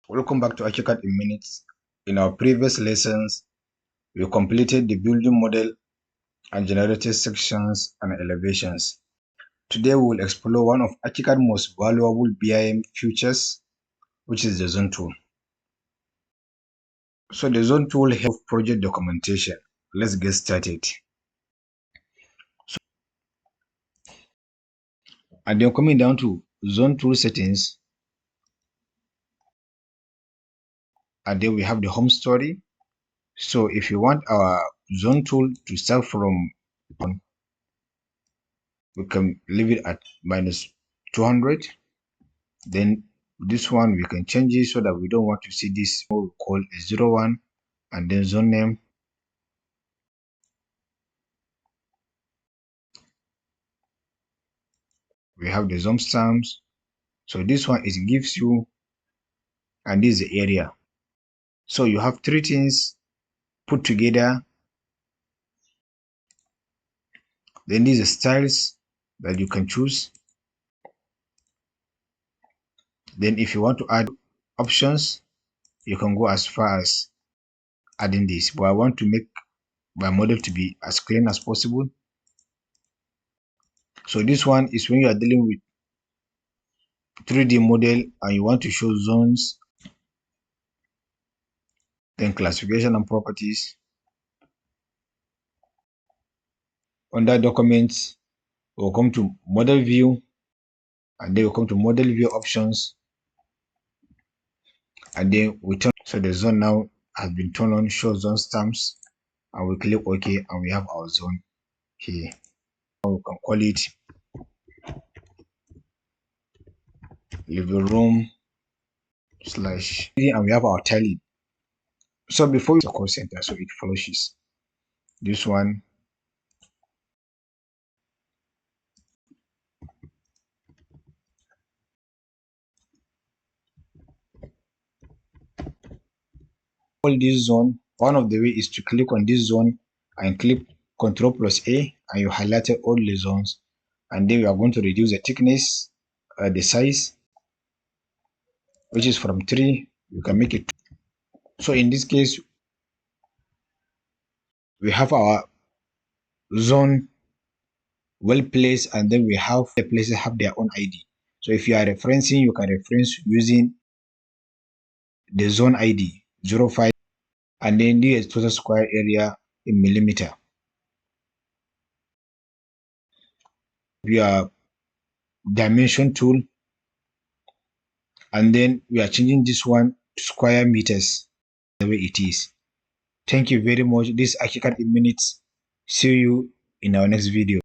Welcome back to Archicad in minutes. In our previous lessons, we completed the building model and generated sections and elevations. Today we will explore one of Archicad's most valuable BIM features, which is the Zone Tool. So the Zone Tool helps project documentation. Let's get started. And then coming down to Zone Tool settings, and then we have the home story. So if you want our Zone Tool to start from 1, we can leave it at minus 200. Then this one we can change it so that we don't want to see this. We'll call a 01 and then zone name. We have the zone stamps. So this one it gives you, and this is the area. So you have 3 things put together. Then these are styles that you can choose. Then if you want to add options, you can go as far as adding this. But I want to make my model to be as clean as possible. So this one is when you are dealing with 3D model and you want to show zones. Then classification and properties. Under documents, we'll come to model view, and then we'll come to model view options, and then we turn. So the zone now has been turned on, show zone stamps, and we click OK, and we have our zone here. We can call it living room / and we have our tiling. So before the call center, so it flushes this one. All this zone, one of the way is to click on this zone and click Ctrl+A, and you highlighted all the zones, and then we are going to reduce the thickness, the size, which is from 3, you can make it 2. So in this case, we have our zone well placed, and then we have the places have their own ID. So if you are referencing, you can reference using the zone ID 05, and then the total square area in millimeter. We are dimension tool, and then we are changing this one to square meters the way it is. Thank you very much. This is Archicad in minutes. See you in our next video.